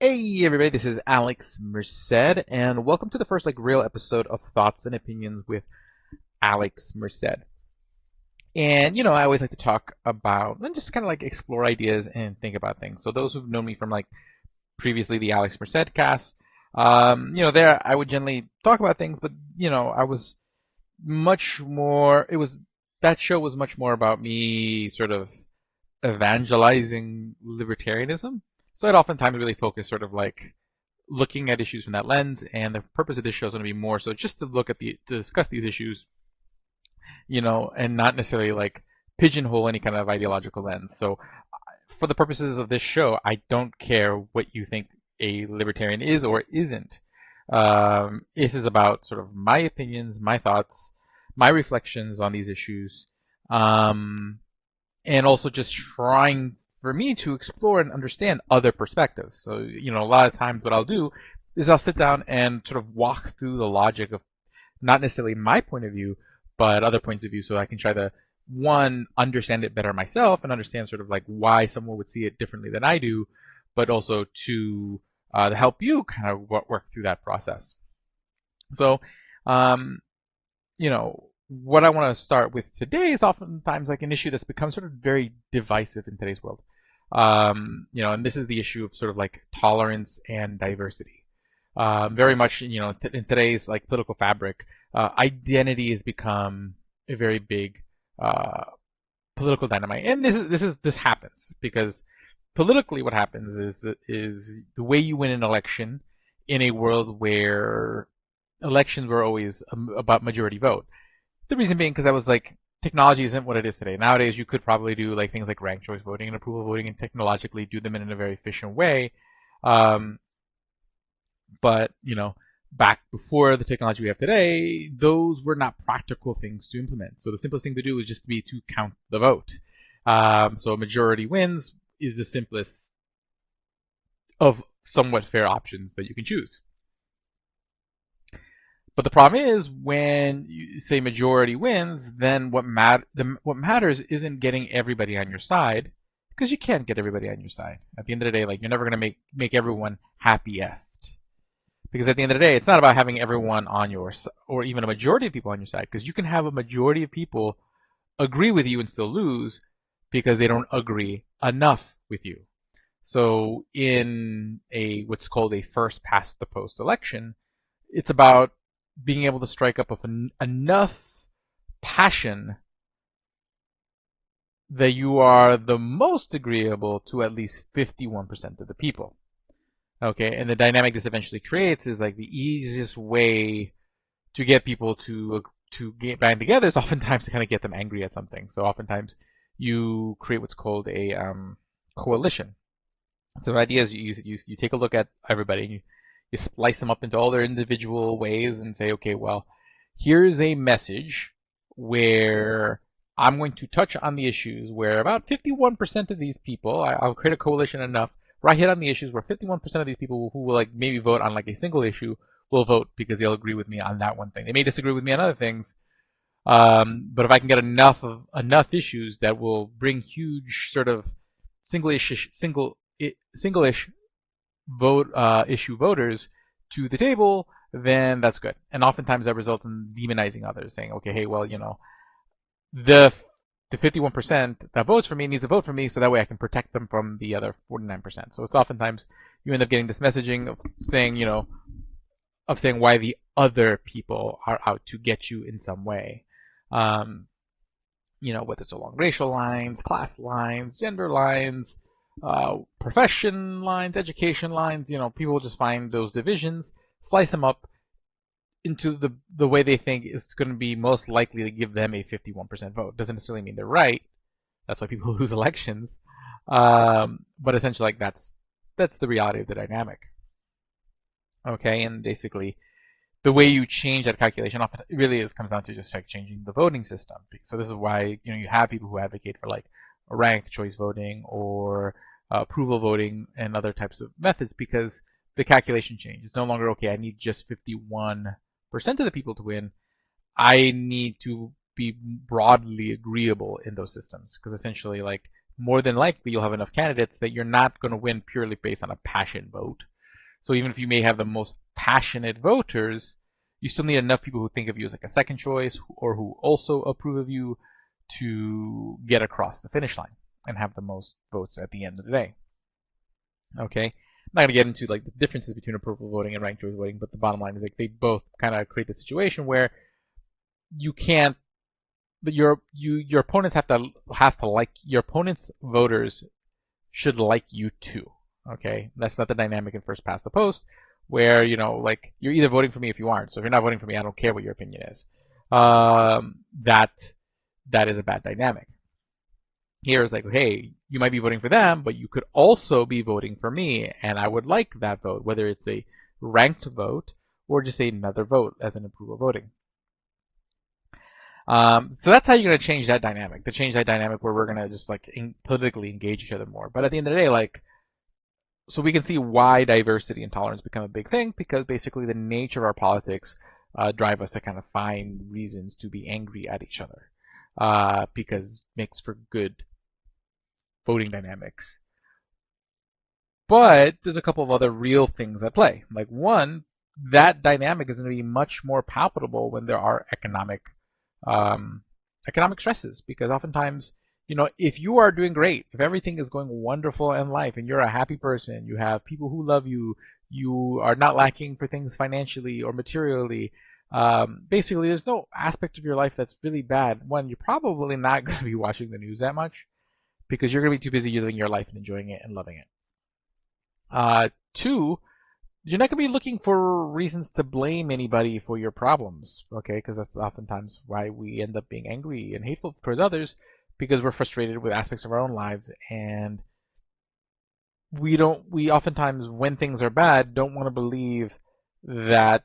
Hey everybody, this is Alex Merced, and welcome to the first real episode of Thoughts and Opinions with Alex Merced. And I always like to talk about and just kind of explore ideas and think about things. So those who've known me from previously the Alex Merced cast, there I would generally talk about things, but I was much more. That show was much more about me sort of evangelizing libertarianism. So I'd oftentimes really focus sort of looking at issues from that lens, and the purpose of this show is going to be more so just to to discuss these issues, and not necessarily pigeonhole any kind of ideological lens. So for the purposes of this show, I don't care what you think a libertarian is or isn't. This is about sort of my opinions, my thoughts, my reflections on these issues, and also just trying for me to explore and understand other perspectives. So, a lot of times what I'll do is I'll sit down and sort of walk through the logic of not necessarily my point of view, but other points of view so I can try to, one, understand it better myself and understand sort of why someone would see it differently than I do, but also to help you kind of work through that process. So, what I want to start with today is oftentimes an issue that's become sort of very divisive in today's world. And this is the issue of sort of tolerance and diversity. Very much, in today's political fabric, identity has become a very big political dynamite, and this happens because politically, what happens is the way you win an election in a world where elections were always about majority vote. The reason being because that was technology isn't what it is today. Nowadays, you could probably do things like ranked choice voting and approval voting and technologically do them in a very efficient way. But back before the technology we have today, those were not practical things to implement. So the simplest thing to do is just to count the vote. So majority wins is the simplest of somewhat fair options that you can choose. But the problem is when you say majority wins, then what matters isn't getting everybody on your side, because you can't get everybody on your side. At the end of the day, you're never going to make everyone happiest. Because at the end of the day, it's not about having everyone on your side, or even a majority of people on your side, because you can have a majority of people agree with you and still lose because they don't agree enough with you. So in what's called a first past the post election, it's about being able to strike up enough passion that you are the most agreeable to at least 51% of the people. Okay, and the dynamic this eventually creates is the easiest way to get people to band together is oftentimes to kind of get them angry at something. So oftentimes you create what's called a coalition. So the idea is you take a look at everybody and you splice them up into all their individual ways and say, okay, well, here's a message where I'm going to touch on the issues where about 51% of these people, I'll create a coalition enough where I hit on the issues where 51% of these people who will maybe vote on a single issue will vote because they'll agree with me on that one thing. They may disagree with me on other things, but if I can get enough issues that will bring huge sort of single-ish vote issue voters to the table, then that's good. And oftentimes that results in demonizing others, saying, okay, hey, well, the 51% that votes for me needs to vote for me so that way I can protect them from the other 49%. So it's oftentimes you end up getting this messaging of saying, saying why the other people are out to get you in some way. Whether it's along racial lines, class lines, gender lines, profession lines, education lines, people just find those divisions, slice them up into the way they think is going to be most likely to give them a 51% vote. Doesn't necessarily mean they're right. That's why people lose elections. But essentially, that's the reality of the dynamic. Okay, and basically, the way you change that calculation often it really comes down to just changing the voting system. So this is why you have people who advocate for ranked choice voting or approval voting and other types of methods because the calculation changes. It's no longer, okay, I need just 51% of the people to win. I need to be broadly agreeable in those systems because essentially, more than likely, you'll have enough candidates that you're not going to win purely based on a passion vote. So even if you may have the most passionate voters, you still need enough people who think of you as like a second choice or who also approve of you to get across the finish line and have the most votes at the end of the day. Okay, I'm not gonna get into like the differences between approval voting and ranked choice voting, but the bottom line is like they both kind of create the situation where you can't. But your opponents have to like your opponent's voters should like you too. Okay, that's not the dynamic in first past the post, where like you're either voting for me if you aren't. So if you're not voting for me, I don't care what your opinion is. That is a bad dynamic. Here it's like, hey, you might be voting for them, but you could also be voting for me, and I would like that vote, whether it's a ranked vote or just another vote as an approval voting. So that's how you're going to change that dynamic. To change that dynamic where we're going to just like politically engage each other more. But at the end of the day, like, so we can see why diversity and tolerance become a big thing, because basically the nature of our politics drive us to kind of find reasons to be angry at each other, because it makes for good voting dynamics. But there's a couple of other real things at play. Like one, that dynamic is going to be much more palpable when there are economic stresses, because oftentimes, if you are doing great, if everything is going wonderful in life and you're a happy person, you have people who love you, you are not lacking for things financially or materially, basically there's no aspect of your life that's really bad. One, you're probably not going to be watching the news that much because you're going to be too busy living your life and enjoying it and loving it. Two, you're not going to be looking for reasons to blame anybody for your problems, okay? Because that's oftentimes why we end up being angry and hateful towards others, because we're frustrated with aspects of our own lives, and we oftentimes, when things are bad, don't want to believe that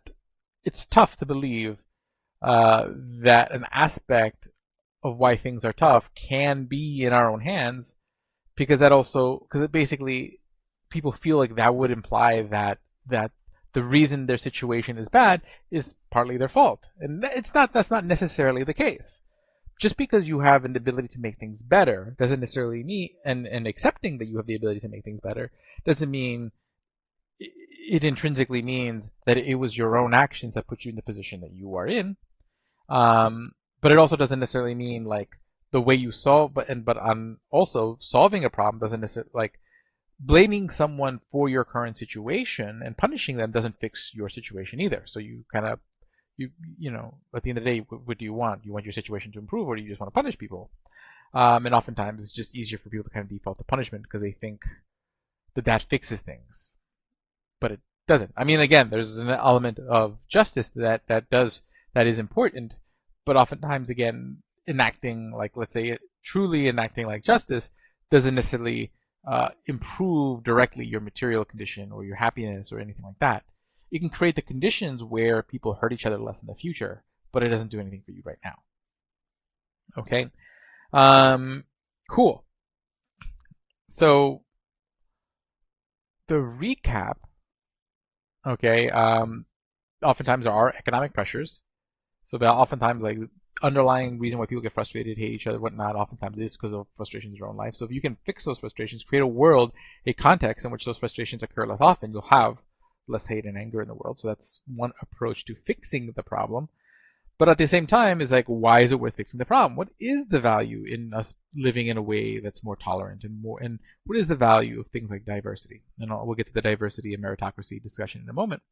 it's tough to believe that an aspect of why things are tough can be in our own hands, because it basically, people feel like that would imply that the reason their situation is bad is partly their fault. And that's not necessarily the case. Just because you have an ability to make things better doesn't necessarily mean, and accepting that you have the ability to make things better doesn't mean, it intrinsically means that it was your own actions that put you in the position that you are in. But it also doesn't necessarily mean like the way you solve, but also solving a problem doesn't necessarily, like, blaming someone for your current situation and punishing them doesn't fix your situation either. So you kind of, at the end of the day, what do you want? Do you want your situation to improve, or do you just want to punish people? And oftentimes it's just easier for people to kind of default to punishment because they think that fixes things, but it doesn't. I mean, again, there's an element of justice that is important, but oftentimes, again, enacting, like, let's say, truly enacting like justice doesn't necessarily improve directly your material condition or your happiness or anything like that. It can create the conditions where people hurt each other less in the future, but it doesn't do anything for you right now. Okay? Cool. So, the recap, okay, oftentimes there are economic pressures. So oftentimes, like, underlying reason why people get frustrated, hate each other, whatnot, oftentimes is because of frustrations in their own life. So if you can fix those frustrations, create a world, a context in which those frustrations occur less often, you'll have less hate and anger in the world. So that's one approach to fixing the problem. But at the same time, is like, why is it worth fixing the problem? What is the value in us living in a way that's more tolerant and what is the value of things like diversity? And we'll get to the diversity and meritocracy discussion in a moment.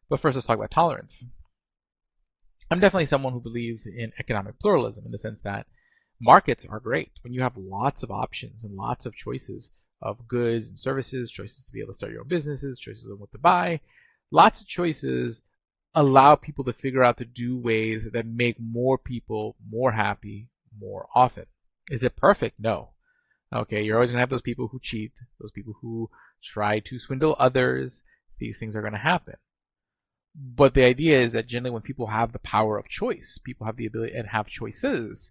But first, let's talk about tolerance. I'm definitely someone who believes in economic pluralism, in the sense that markets are great. When you have lots of options and lots of choices of goods and services, choices to be able to start your own businesses, choices on what to buy, lots of choices allow people to figure out to do ways that make more people more happy more often. Is it perfect? No. Okay, you're always going to have those people who cheat, those people who try to swindle others. These things are going to happen. But the idea is that generally when people have the power of choice, people have the ability and have choices,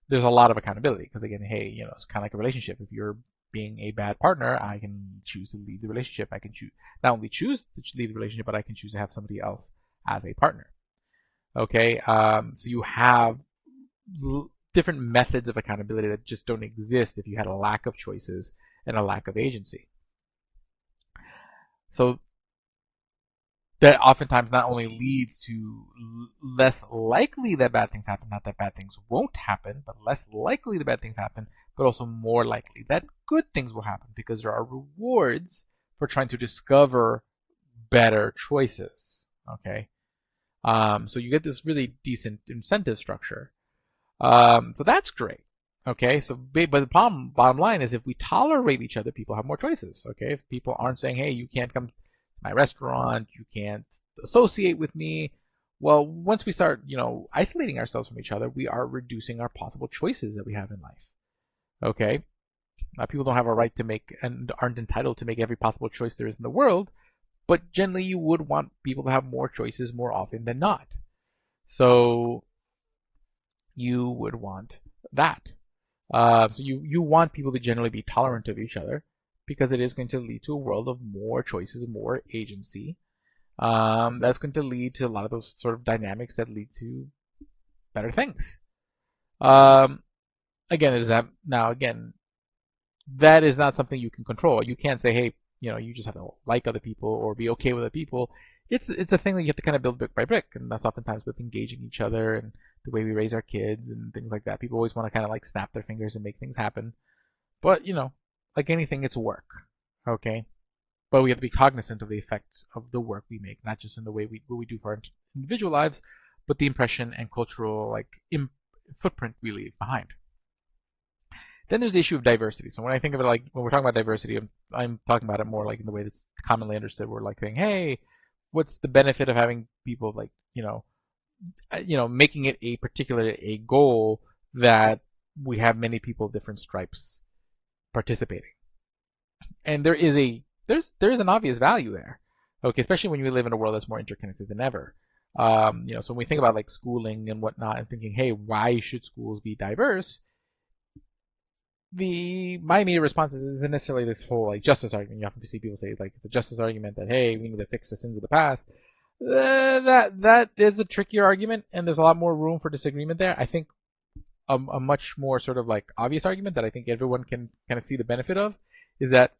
there's a lot of accountability. Because again, hey, it's kind of like a relationship. If you're being a bad partner, I can choose to leave the relationship. I can not only choose to leave the relationship, but I can choose to have somebody else as a partner. Okay, so you have different methods of accountability that just don't exist if you had a lack of choices and a lack of agency. So that oftentimes not only leads to less likely that bad things happen, not that bad things won't happen, but less likely that bad things happen, but also more likely that good things will happen because there are rewards for trying to discover better choices. Okay, so you get this really decent incentive structure. So that's great. Okay, so but the bottom line is if we tolerate each other, people have more choices. Okay, if people aren't saying, hey, you can't come to my restaurant, you can't associate with me. Well, once we start, isolating ourselves from each other, we are reducing our possible choices that we have in life. Okay, people don't have a right to make and aren't entitled to make every possible choice there is in the world, but generally you would want people to have more choices more often than not. So you would want that. So you want people to generally be tolerant of each other because it is going to lead to a world of more choices, more agency. That's going to lead to a lot of those sort of dynamics that lead to better things. Again, that is not something you can control. You can't say, hey, you just have to like other people or be okay with other people. It's a thing that you have to kind of build brick by brick, and that's oftentimes with engaging each other and the way we raise our kids and things like that. People always want to kind of like snap their fingers and make things happen, but like anything, it's work. Okay, but we have to be cognizant of the effects of the work we make, not just in the way what we do for our individual lives, but the impression and cultural footprint we leave behind. Then there's the issue of diversity. So when I think of it like when we're talking about diversity, I'm talking about it more like in the way that's commonly understood. We're like saying, hey, what's the benefit of having people like making it a goal that we have many people of different stripes participating, and there's an obvious value there. Okay, especially when you live in a world that's more interconnected than ever. So when we think about like schooling and whatnot, and thinking, hey, why should schools be diverse? My immediate response isn't necessarily this whole like justice argument. You often see people say like it's a justice argument that hey, we need to fix the sins of the past. That is a trickier argument, and there's a lot more room for disagreement there. I think a much more sort of like obvious argument that I think everyone can kind of see the benefit of is that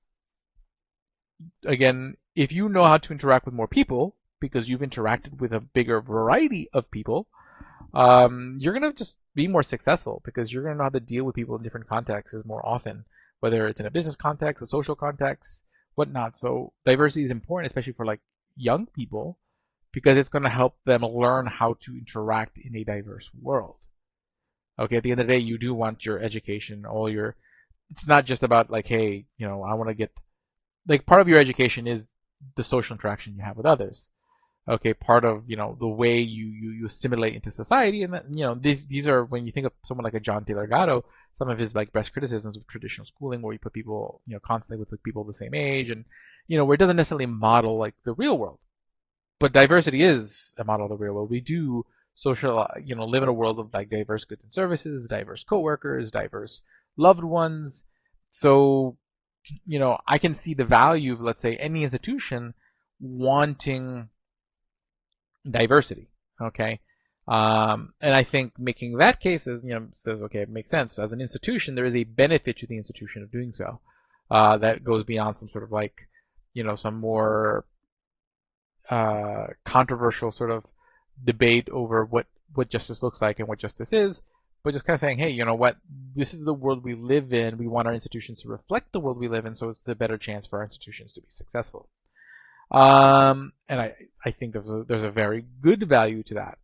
again, if you know how to interact with more people because you've interacted with a bigger variety of people, you're going to just be more successful because you're going to know how to deal with people in different contexts more often, whether it's in a business context, a social context, whatnot. So diversity is important, especially for like young people, because it's going to help them learn how to interact in a diverse world. Okay, at the end of the day, you do want your education, it's not just about like, hey, I want to get, like part of your education is the social interaction you have with others. Okay, part of the way you assimilate into society, and these are when you think of someone like a John Taylor Gatto, some of his like best criticisms of traditional schooling, where you put people constantly with like, people of the same age, and where it doesn't necessarily model like the real world, but diversity is a model of the real world. We do social, live in a world of like diverse goods and services, diverse coworkers, diverse loved ones. So I can see the value of, let's say, any institution wanting diversity. Okay, and I think making that case is, says okay, it makes sense. As an institution, there is a benefit to the institution of doing so. That goes beyond some sort of like, some more controversial sort of debate over what justice looks like and what justice is, but just kind of saying, hey, you know what? This is the world we live in. We want our institutions to reflect the world we live in, so it's a better chance for our institutions to be successful. And I think there's a very good value to that.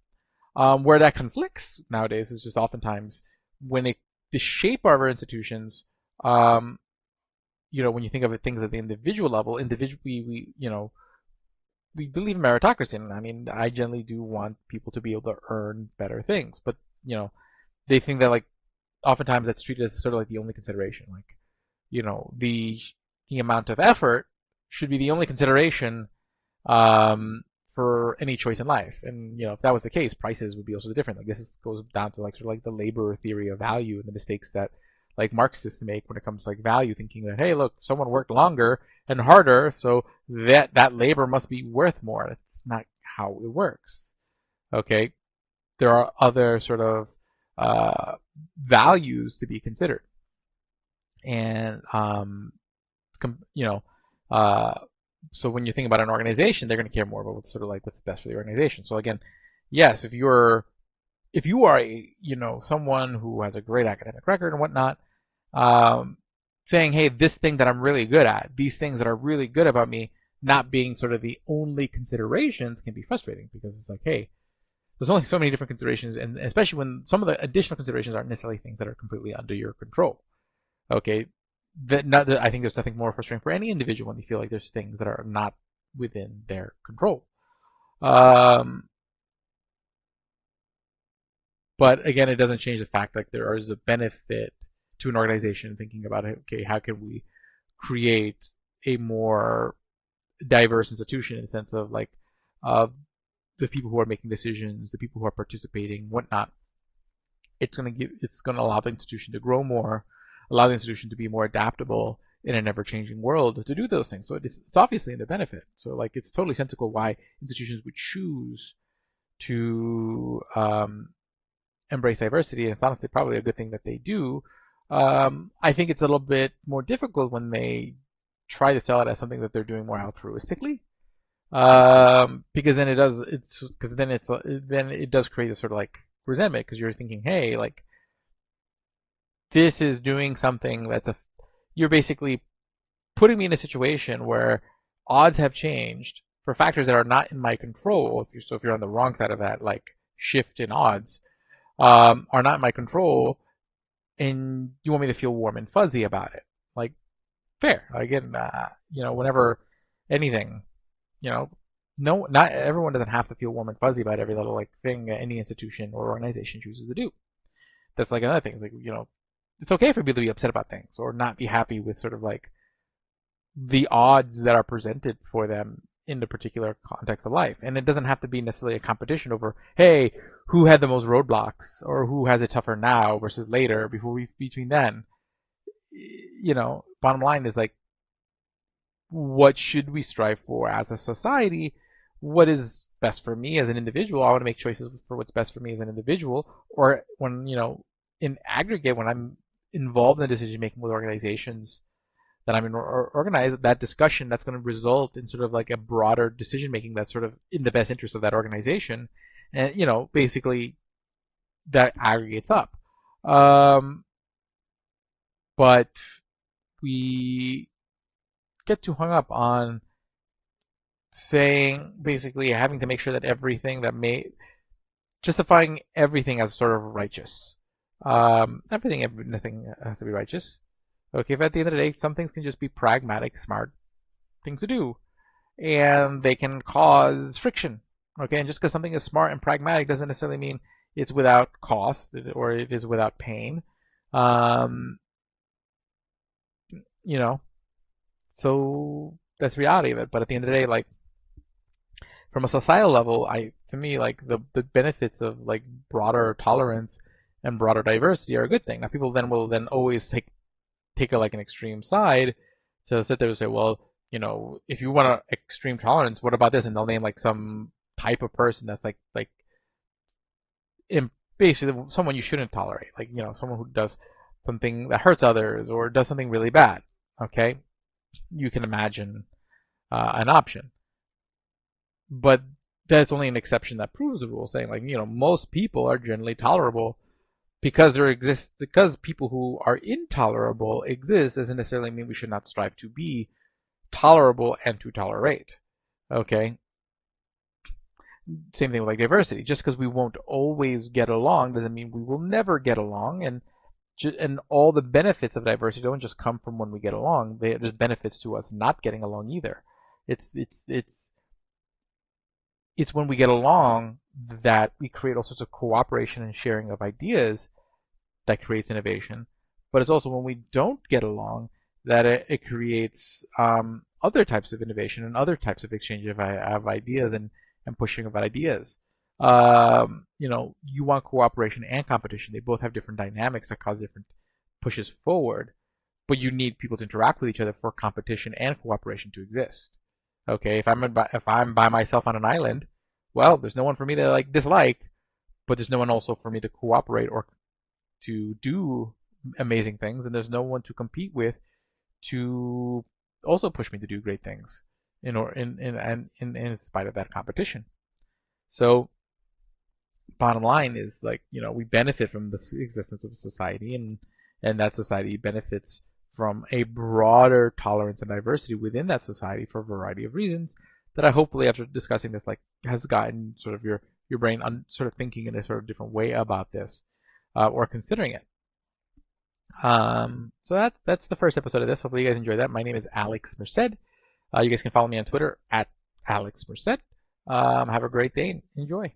Where that conflicts nowadays is just oftentimes when the shape of our institutions, when you think of it, things at the individual level, we believe in meritocracy, and I mean, I generally do want people to be able to earn better things, but they think that like oftentimes that's treated as sort of like the only consideration, like the amount of effort should be the only consideration for any choice in life. And if that was the case, prices would be also different. Like this goes down to like sort of like the labor theory of value and the mistakes that like Marxists make when it comes to like value, thinking that hey, look, someone worked longer and harder, so that labor must be worth more. That's not how it works. Okay, there are other sort of values to be considered, and So when you think about an organization, they're going to care more about what's sort of like what's best for the organization. So again, yes, if you are someone who has a great academic record and whatnot, um, saying, hey, this thing that I'm really good at, these things that are really good about me, not being sort of the only considerations can be frustrating because it's like, hey, there's only so many different considerations, and especially when some of the additional considerations aren't necessarily things that are completely under your control. Okay, I think there's nothing more frustrating for any individual when they feel like there's things that are not within their control. Um, but again, it doesn't change the fact that there is a benefit to an organization thinking about it. Okay, how can we create a more diverse institution in the sense of like uh, the people who are making decisions, the people who are participating, whatnot. It's going to allow the institution to grow more, allow the institution to be more adaptable in an ever-changing world to do those things. So it's obviously in their benefit. So like it's totally sensible why institutions would choose to embrace diversity, and it's honestly probably a good thing that they do. I think it's a little bit more difficult when they try to sell it as something that they're doing more altruistically, because then it does create a sort of like resentment because you're thinking, hey, like this is doing something you're basically putting me in a situation where odds have changed for factors that are not in my control. If you're on the wrong side of that, like shift in odds, are not in my control, and you want me to feel warm and fuzzy about it. Like, fair. Again, whenever anything, no, not everyone doesn't have to feel warm and fuzzy about every little like thing that any institution or organization chooses to do. That's like another thing. It's like, it's okay for people to be upset about things or not be happy with sort of like the odds that are presented for them in the particular context of life. And it doesn't have to be necessarily a competition over, hey, who had the most roadblocks or who has it tougher now versus later between then. Bottom line is like, what should we strive for as a society? What is best for me as an individual? I want to make choices for what's best for me as an individual. Or when, in aggregate, when I'm involved in decision making with organizations that I'm in organized, that discussion that's going to result in sort of like a broader decision making that's sort of in the best interest of that organization. And, basically that aggregates up. But we get too hung up on saying basically having to make sure that justifying everything as sort of righteous. Nothing has to be righteous. Okay, but at the end of the day, some things can just be pragmatic, smart things to do, and they can cause friction. Okay, and just because something is smart and pragmatic doesn't necessarily mean it's without cost or it is without pain. Um, you know, so that's the reality of it. But at the end of the day, like from a societal level, to me like the benefits of like broader tolerance and broader diversity are a good thing. Now people will then always take like an extreme side to sit there and say, well, if you want an extreme tolerance, what about this? And they'll name like some type of person that's like basically someone you shouldn't tolerate, like someone who does something that hurts others or does something really bad. Okay, you can imagine an option. But that's only an exception that proves the rule, saying like most people are generally tolerable because people who are intolerable exist doesn't necessarily mean we should not strive to be tolerable and to tolerate. Okay. Same thing with like diversity. Just because we won't always get along doesn't mean we will never get along, and all the benefits of diversity don't just come from when we get along. There's benefits to us not getting along either. It's when we get along that we create all sorts of cooperation and sharing of ideas that creates innovation. But it's also when we don't get along that it creates other types of innovation and other types of exchange of ideas and pushing of ideas. You want cooperation and competition. They both have different dynamics that cause different pushes forward, but you need people to interact with each other for competition and cooperation to exist. Okay, if I'm by myself on an island, well, there's no one for me to like dislike, but there's no one also for me to cooperate or to do amazing things, and there's no one to compete with to also push me to do great things. in spite of that competition. So bottom line is like, we benefit from the existence of society, and that society benefits from a broader tolerance and diversity within that society for a variety of reasons that I hopefully, after discussing this, like, has gotten sort of your brain sort of thinking in a sort of different way about this, or considering it. So that's the first episode of this. Hopefully you guys enjoyed that. My name is Alex Merced. You guys can follow me on Twitter at Alex Merced. Have a great day and enjoy.